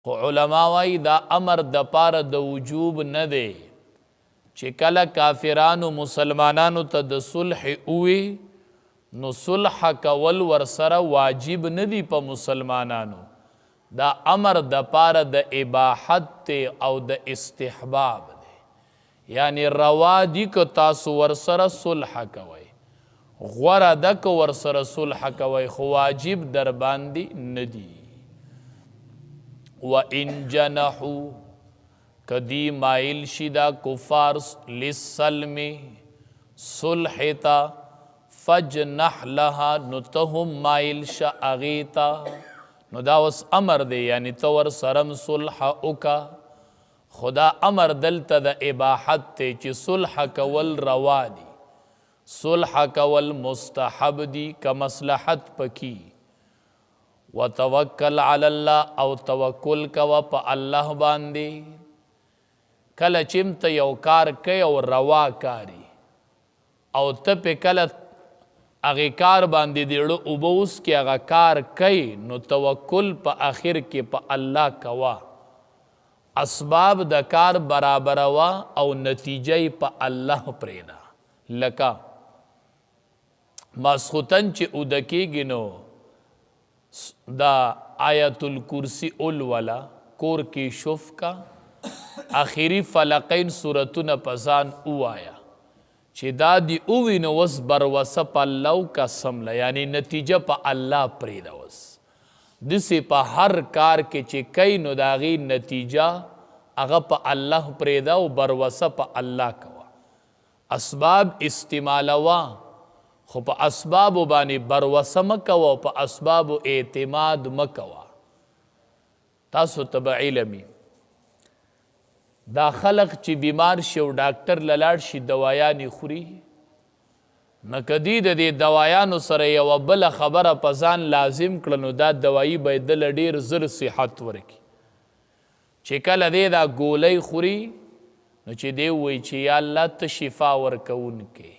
خو علما وايي دا امر د پاره د وجوب نه دی چې کله کافرانو مسلمانانو ته د صلح اوي نو صلح کول ورسره واجب نه دی په مسلمانانو، دا امر د پاره د اباحت او د استحباب دی، یعنی روا دی که تاسو ورسره صلح کوئ، غوره ده که ورسره صلح کوئ، خو واجب در باندې نه دی. و ان جنحو کدی مائل شدا کفار للسلم صلح تا فجنح لها نتهم مائل شا اغیتا نو دا وس امر دی، یعنی تور سرم صلح اوکا، خدا امر دلتا دا اباحت تے چی صلح کول روا دی، صلح کول مستحب دی کا مصلحت پکی. وتوکل علی اللہ او توکل کوا پا اللہ باندی، کل چمت یو کار کئی او روا کاری او تپ کل اغی کار باندی دیڑو اوبوس کی اغا کار کئی نو توکل پا آخر کی پا اللہ کوا، اسباب دا کار برابروا او نتیجہ پا اللہ پرینا. لکا ماسخوتن چی ادکی گنو دا آیت الکرسی اولولا کور کی شف کا آخری فلقین صورتون پزان او آیا چی دا دی اوی نوز بروس پا اللہ کا سملا، یعنی نتیجہ پا اللہ پریدوز دسی پا ہر کار کے چی کئی نو داغی نتیجہ اغا پا اللہ پریدا و بروس پا اللہ کوا، اسباب استعمالوا خو پا اسباب بانی بروس مکوا پا اسباب اعتماد مکوا. تاسو تبا علمی دا خلق چی بیمار شو ڈاکٹر للاڑ شی دوایانی خوری نکدی دا دی دوایانو سر یو بل خبر پزان لازم کرنو دا دوائی بیدل دیر زر صحت ورکی چی کل دی دا گولی خوری نو چی دیووی چی یا اللہ تا شفا ورکون کے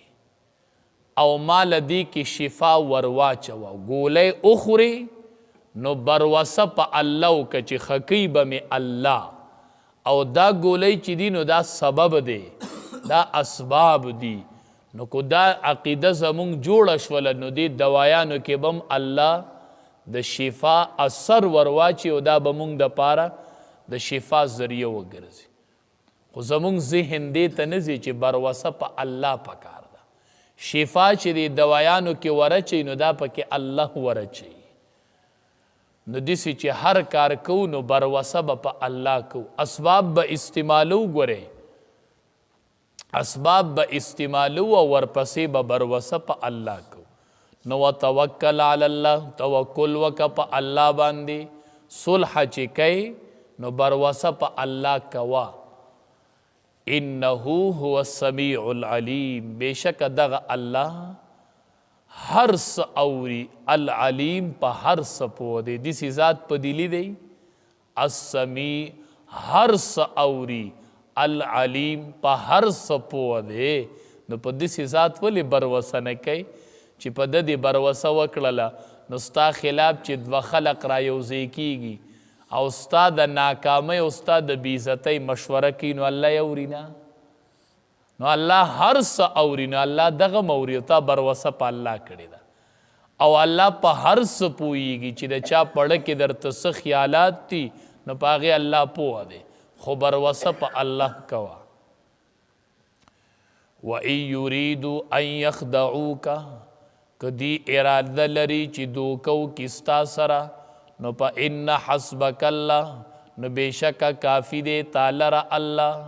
او مال دی کی شفا ورواچوا گولی اخوری نو بروسا پا اللہ کا چی خقیب میں اللہ او دا گولی چی دی نو دا سبب دی دا اسباب دی نو کو دا عقیدہ زمونگ جوڑ شولا نو دی دوایانو کے بم اللہ دا شفا اثر ورواچی او دا بمونگ دا پارا دا شفا ذریعہ وگرزی. خو زمونگ ذہن دی تنزی چی بروسا پا اللہ پکار دا شفا چی دی دوایانو کی ورچی نو دا پا کی اللہ ورچی نو دیسی چی ہر کار کو نو بروسا با اللہ کو. اسباب با استعمالو گورے اسباب با استعمالو ورپسی با بروسا پا اللہ کو. نو توکل علی اللہ توکل وکا پا اللہ باندی، صلح چی کئی نو بروسا پا اللہ کوا. انہو هو السمیع العلیم بے شک دغ اللہ ہر سا اوری العلیم پا ہر سا پو دے دیسی ذات پا دیلی دے السمیع ہر سا اوری العلیم پا ہر سا پو دے نو پا دیسی ذات ولی بروسا نکے چی پا دی بروسا وکڑلا نو ستا خلاف چی دو خلق را یوزے کی گی او استاد ناکامی استاد بیزتی مشورہ کی نو اللہ یورینا نو اللہ ہر سا اورینا اللہ دغم اوریتا بروسا پا اللہ کردی دا او اللہ پا ہر سا پوئی گی چی دا چا پڑھکی در تس خیالات تی نو پاگی اللہ پوہ دے خو بروسا پا اللہ کوا. وَإِن يُرِيدُ أَن يَخْدَعُوكَ کدی ارادہ لری چی دوکو کستا سرا نو پا ان حسبک اللہ نو بے شکا کافی دے تالر اللہ.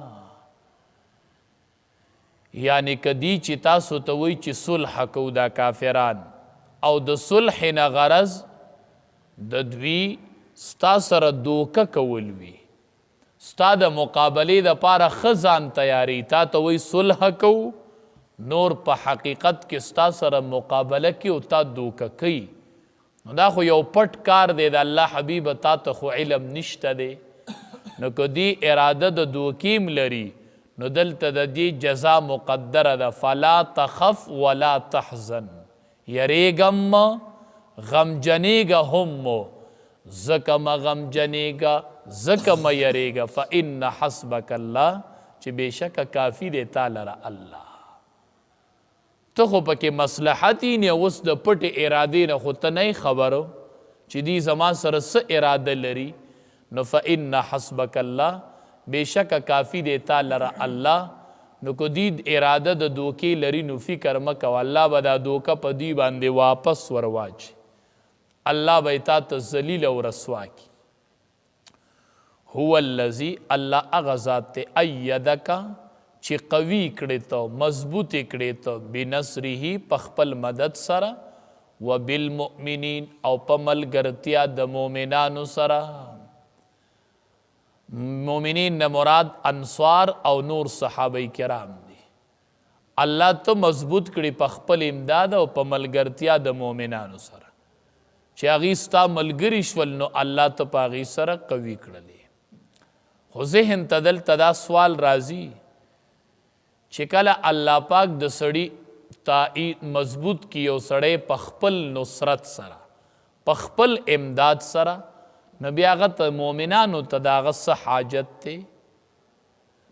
یعنی کدی چی تاسو توی چی صلح کو دا کافران او دا صلح نا غرض دا دوی ستا سر دوکا کولوی ستا دا مقابلی دا پارا خزان تیاری تا توی صلح کو نور پا حقیقت کی ستا سر مقابلہ کی او تا دوکا کی نو دا خو یو پٹ کار دے دا اللہ حبیب تا تا خو علم نشتا دے نو کدی ارادہ دا دوکیم لری نو دلتا دا دی جزا مقدر دا فلا تخف ولا تحزن یریگم غم جنیگا ہم زکم غم جنیگا زکه مه یریږه فإن حسبک الله چې بېشکه کافي دی تا لره الله. ته خو پکې مصلحت یې نه اوس د پټې ارادې نه خو ته نه خبرو چې دی زما سره څه اراده لري. نو فإن حسبک الله بېشکه کافي دی تا لره الله. نو که دی اراده د دوکې لري نو فکر مه کوه الله به دا دوکه په دوی باندې واپس ورواچي. الله به تا ته ذلیل او رسوا کی. هو الذی الله هغه ذات دی ایدک چې قوي کړی ته مضبوط کړی ته بنصره په خپل مدد سره و بالمؤمنین او په ملګرتیا د مؤمنانو سره. مؤمنین نه مراد انصار او نور صحابه کرام دي. الله ته مضبوط کړي په خپل امداد او په ملګرتیا د مؤمنانو سره چې هغې ستا ملګري شول نو الله ته په هغې سره قوي کړلې. خو ذهن ته دلته دا سوال راځي چې کله الله پاک د سړي تایید مضبوط کی یو سړی په خپل نصرت سره په خپل امداد سره نو بیا هغه ته مؤمنانو ته د هغه څه حاجت دی.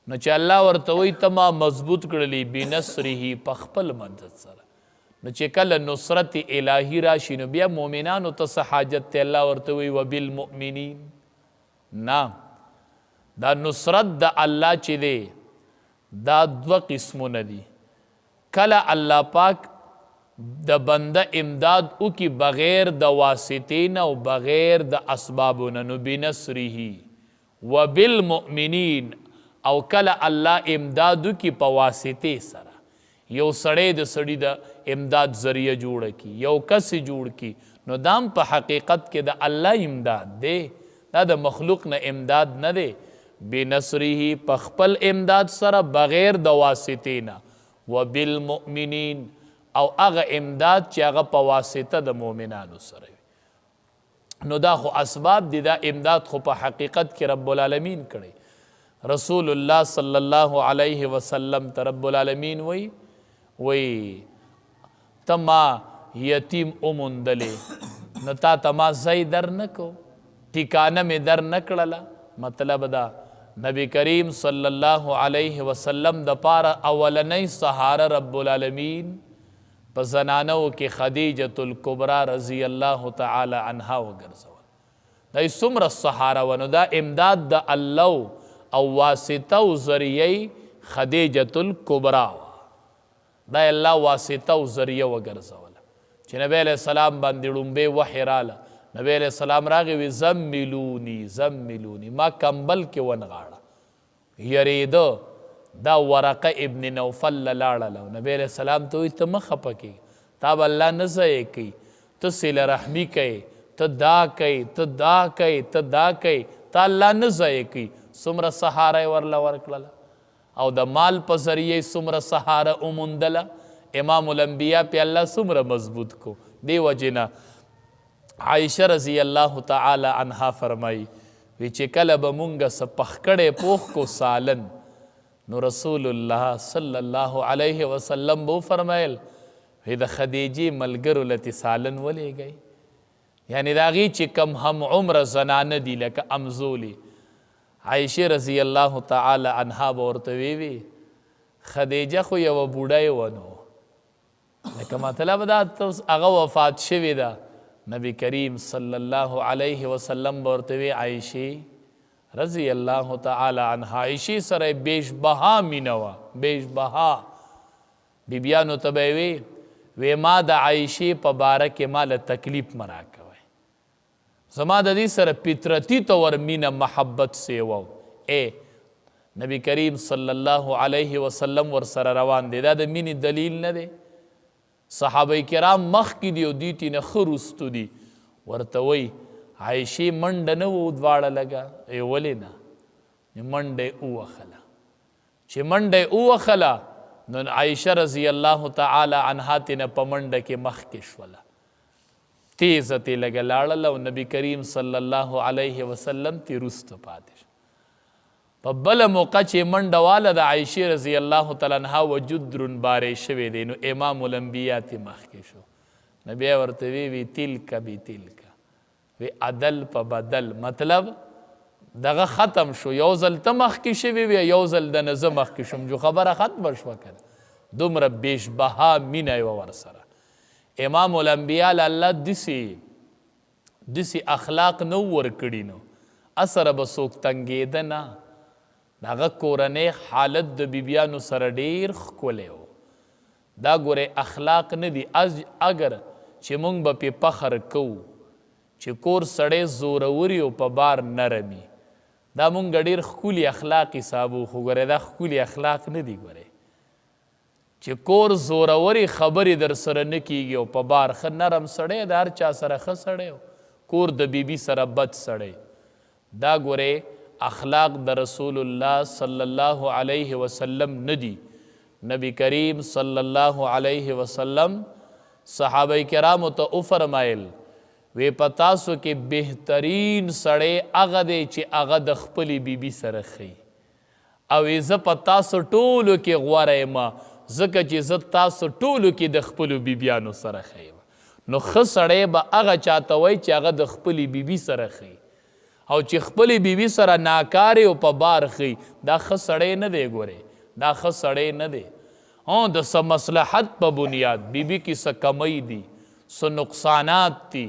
نو چې الله ورته وایي ته ما مضبوط کړلې بنصره په خپل مدد سره نو چې کله نصرت الهی راشي نو بیا مؤمنانو ته څه حاجت دی. الله ورته وایي وبالمؤمنین. نه دا نصرت د الله چې دی دا دوه قسمونه دي. کله الله پاک د بنده امداد وکي بغیر د واسطې نه او بغیر د اسبابو نه نو بنصره وبالمؤمنین. او کله الله امداد وکي په واسطې سره یو سړی د سړي د امداد ذریعه جوړه کی یو کس جوړ کی نو دام په حقیقت کې د الله امداد دی. دا د مخلوق نه امداد نه دی. بنصره په خپل امداد سره بغیر د واسطې نه وبالمؤمنین او هغه امداد چې هغه په واسطه د مؤمنانو سره وي. نو دا خو اسباب دي. دا امداد خو په حقیقت کې رب العالمین کړی. رسول الله صلی الله علیه وسلم ته رب العالمین وی ته ما یتیم اوموندلې نو تا ته ما ځای در نه کو ټیکانه مې در نه کړله. مطلب دا نبی کریم صلی الله علیه وسلم د پاره اولنی سهاره رب العالمین په زنانو کې خدیجة الکبرى رضی الله تعالی عنها وګرځول. دا څومره سهاره ونه دا امداد د الله او واسطه او ذریعه خدیجة الکبرى دا الله واسطه او ذریعه وګرځول چې نبی علیہ السلام باندې ړومبې وحی راله. نبی علیہ السلام راغی وی زملونی زملونی ما کمبل کې ونغاړه یریده دا ورقه ابن نوفل لاړله. نبی علیہ السلام ته وی ته مه خفه کېږه تا به الله نه ضایع کوي ته صله رحمي کوې ته دا کوې ته دا کوې ته دا کوې تا الله نه ضایع کوي. څومره سهاره یې ورله ورکړله او د مال په ذریعه څومره سهاره وموندله. امام الانبیا پې الله څومره مضبوط کو. دې وجې نه عائشہ رضی اللہ تعالی عنہا فرمائی وی چې کله به مونږ څه پخکړی پوخ کو سالن نو رسول الله صلی الله علیه وسلم بو فرمایل وی د خدیجې ملګرو لتې سالن ولیږئ. یعنی د هغې چې کم هم عمره زنانه دي لکه امزولي. عائشہ رضی اللہ تعالی عنہا به ورته وی خدیجه خو یوه بوډۍ ونو لکه مطلب دا هغه وفات شوې ده. نبی کریم صلی اللہ علیہ وسلم بورتوی عائشی رضی اللہ تعالی عنہ عائشی سر بیش بہا مینوا بیش بہا بیبیانو تبیوی وی ما دا عائشی پا بارک مال تکلیف مرا کوئی زما دا دی سر پترتی طور مین محبت سیوو. اے نبی کریم صلی اللہ علیہ وسلم ور سر روان دے دا دا مین دلیل نہ دے. صحابه کرام مخ کی دی او دیتی نه خروستو دی ورته وی عائشی منډه نه و دواړه لگا ای ولې نه منډه اوخلا چې منډه اوخلا نو عائشہ رضی اللہ تعالی عنہا تینا په منډه کې مخ کې شوله تیز تی لگا لاړله او نبی کریم صلی اللہ علیہ وسلم تی رست پاتې په بل موقع چې منډه واله د عائشې رضی الله تعالی عنها وجدرن بارې شوی دی نو امام الانبیا تی مخکې شو. نبی ورته وی تلک بی تلک وی عدل په بدل. مطلب دغه ختم شو، یو ځل ته مخکې شوې وې، یو ځل د نه زه مخکې شوم، جو خبره ختمه شوه که نه. دومره بیشبها مینه یې وه ورسره. امام الانبیا له الله داسې اخلاق نه ورکړي نو اثره به څوک تنګېده نه. د هغه کورنۍ حالت د بیبیانو سره ډېر ښکلی و. دا ګورئ اخلاق نه دي، اگر چې موږ به پې فخر کوو چې کور سړی زوروري او په بار نرمي، دا مونږ ډېر ښکلي اخلاق حسابو، خو ګورئ دا ښکلي اخلاق نه دي. ګورئ چې کور زوروري خبرې در سره نه کیږي او په بار ښه نرم سړی د هر چا سره ښه سړی کور د بیبي سره بد سړی. دا ګورئ اخلاق د رسول الله صلی الله علیه وسلم نه دي. نبی کریم صلی الله علیه وسلم صحابه کرامو ته وفرمایل وی په تاسو کې بهترین سړی هغه دی چې هغه د خپلې بیبي سره ښیي، او زه په تاسو ټولو کې غوره یم ځکه چې زه تاسو ټولو کې د خپلو بیبیانو سره ښیم. نو ښه سړی به هغه چاته وایي چې هغه د خپلې بیبي سره ښیي، او چې خپلې بیبي سره ناکارې او په بار ښیي، دا ښه سړی نه دی. ګورئ دا ښه سړی نه دی. د څه مصلحت په بنیاد بیبي کې څه کمی دي، څه نقصانات دي،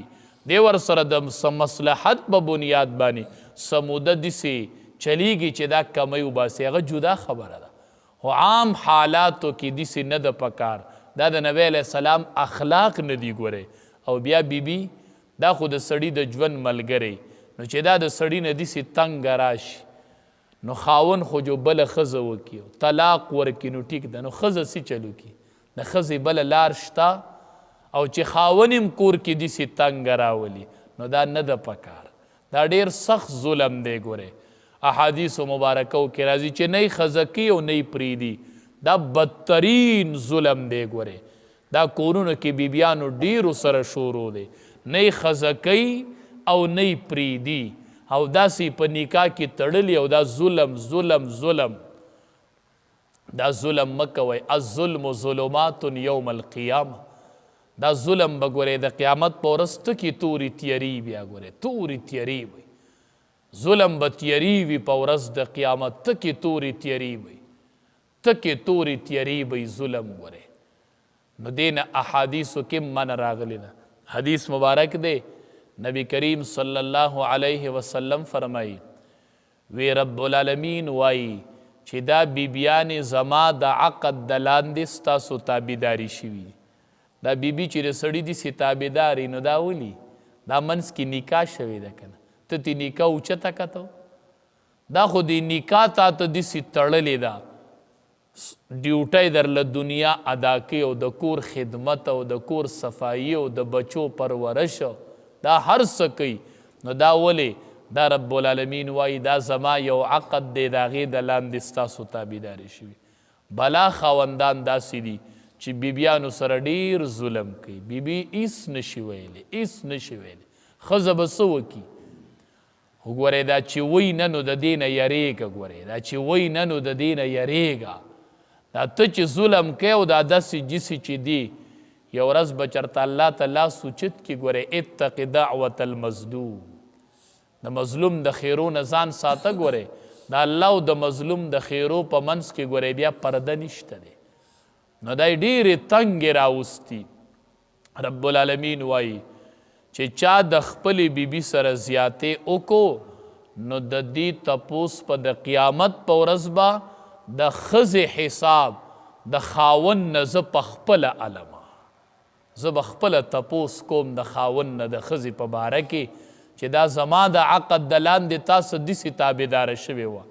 دی ور سره د څه مصلحت په بنیاد باندې څه موده داسې چلیږي چې دا کمی وباسي، هغه جدا خبره ده. خو عام حالاتو کې داسې نه ده پکار. دا د نبی علیه السلام اخلاق نه دي. ګورئ او بیا بیبي دا خو د سړي د ژوند ملګری، نو چې دا د سړي نه داسې تنګه راشي نو خاون خو جو بله ښځه وکړي، طلاق ورکړي، نو ټیک ده. نو ښځه څه چل وکړي؟ د ښځې بله لار شته؟ او چې خاون هم کور کې داسې تنګه راولي، نو دا نه ده پکار. دا ډېر سخت ظلم دی. ګورئ احادیثو مبارکو کې راځي چې نه یې ښځه کوي او نه یې پرېږدي، دا بدترین ظلم دی. ګورئ دا کورونو کې بیبیانو ډېرو سره شروع دی، نه یې ښځه کوي او نه یې پرېږدي، او داسې په نکاح کې تړلي، او دا ظلم ظلم ظلم. دا ظلم مه کوئ. الظلم ظلمات یوم القیامه. دا ظلم به ګورئ د قیامت په ورځ ټکې تورې تیري. بیا ګورئ تورې تیري وي، ظلم به تیري وي په ورځ د قیامت، ټکې تورې تیري وي، ټکې تورې تیري وي ظلم. ګورئ نو دې نه احادیثو کې منع راغلی ده. حدیث مبارک دی، نبی کریم صلی الله علیه وسلم فرمایي وی رب العالمین وایي چې دا بیبیانې زما د عقد د لاندې ستاسو تابعداري شوي. دا بیبي چې د سړي داسې تابعداري، نو دا ولي؟ دا منځ کې نکاح شوې ده که نه؟ ته تې نکاح اوچته کته، دا خو د نکاح تا ته داسې تړلې ده، ډیوټۍ درله دنیا ادا کوي، او د کور خدمت او د کور صفایي او د بچو پرورش دا هر څه کوي. نو دا ولې؟ دا رب العالمین وایي دا زما یو عقد دی، د هغې د لاندې ستاسو تابعداري شوي. بلا خاوندان داسې دي چې بیبیانو سره ډېر ظلم کوي. بیبي هېڅ نشي ویلی، هېڅ نشي ویلی، ښځه به څه وکړي؟ خو ګورئ دا چې وایي نه نو د دې نه یریږه. ګورئ دا چې وایي نه نو د دې نه یریږه. دا ته چې ظلم کوې او دا داسې جسې چې دی، یو ورځ به چېرته الله ته لاس اوچت کړي. ګورئ اتق دعوة المظلوم، د مظلوم د خیرو نه ځان ساته. ګورئ د الله او د مظلوم د خیرو په منځ کې ګورئ بیا پرده نشته دی، نو دا ډېرې تنګې راوستي. رب العالمین وایي چې چا د خپلې بیبي سره زیاتې وکړو، نو د دې تپوس په د قیامت په ورځ به د ښځې حساب د خاوند نه زه پخپله علمه، زه به خپله تپوس کوم د خاوند نه د ښځې په باره کې چې دا زما د عقد د لاندې تاسو داسې تابعداره شوې وه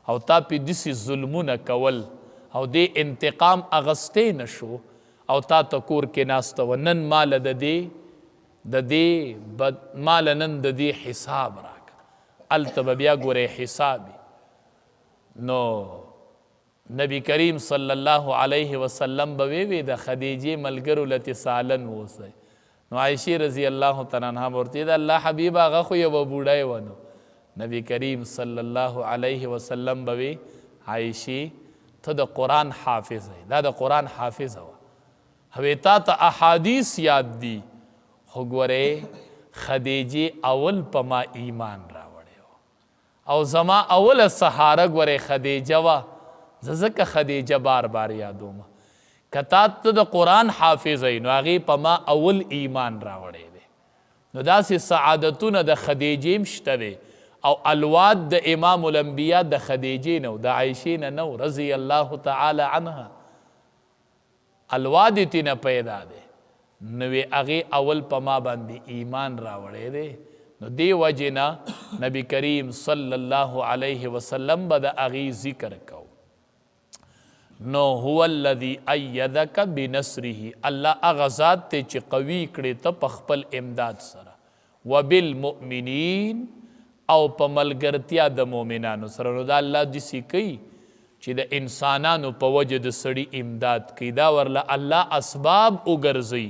او تا پې داسې ظلمونه کول او دې انتقام اغستی نه شو او تا ته کور کې ناسته وه. نن ماله ماله نن د دې حساب راکړه، هلته به بیا ګورئ حسابي. نو نبی کریم صلی الله علیه وسلم به وی د خدیجې ملګرو لته سالن اوسئ. نو عایشې رضی الله تعالی عنها ورته د الله حبیب هغه خو یوه بوډۍ وه. نو نبی کریم صلی الله علیه وسلم به وی عایشې ته د قرآن حافظ یې، دا د قرآن حافظه وه، هوې تا ته احادیث یاد دي، خو ګورئ خدیجې اول په ما ایمان راوړی و، او زما اول سهاره ګورې خدیجه وه، زه ځکه خدیجه بار بار یادوم. که ته د قرآن حافظ یې نو هغې په ما اول ایمان راوړی دی. نو داسې سعادتونه د خدیجې هم شته دی، او الواد د امام الانبیا د خدیجې نه د عایشې نه نو رضی الله تعالی عنها، الواد یې تېنه پیدا دی. نو هغې اول په ما باندې ایمان راوړی دی. نو دی وجې نه نبی کریم صلی الله علیه وسلم به د هغې ذکر کو. نو هو الذي ایدک بنصره، الله هغه ذات دی چې قوي کړې ته په خپل امداد سره، وبالمؤمنین او په ملګرتیا د مؤمنانو سره. نو دا الله داسې کوي چې د انسانانو په وجه د سړي امداد کوي، دا ورله الله اسباب وګرځوي.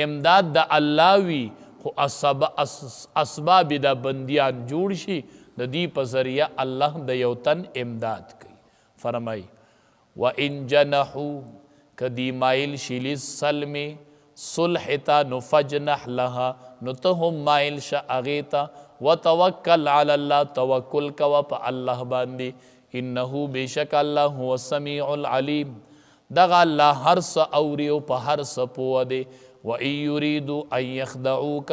امداد د الله وي خو اسباب د بندیان جوړ شي، د دې په ذریعه الله د یو تن امداد کوي. فرمای وَإِن جَنَحُوا کدی مایل شي للسلم صلح ته نو فجنح لها نو ته هم مایل شه هغې ته، وتوکل علی الله توکل کوه په الله باندې، انه بېشک الله هو السمیع العلیم، دغه الله هر څه اوري او په هر څه پوه دی. وَإِن يُرِيدُوا أَن يَخْدَعُوكَ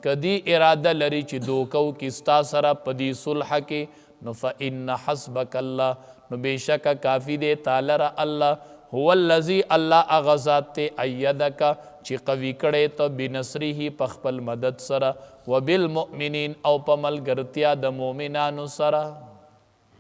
کدی اراده لري چې دوکه وکړي ستا سره په دې صلح کې، نو فإن حسبک الله نو بېشکه کافي دی تعالی را الله، هو الذي الله هغه ذات دی ایدک چې قوي کړی ته بنصره په خپل مدد سره، وبالمؤمنین او په ملګرتیا د مؤمنانو سره.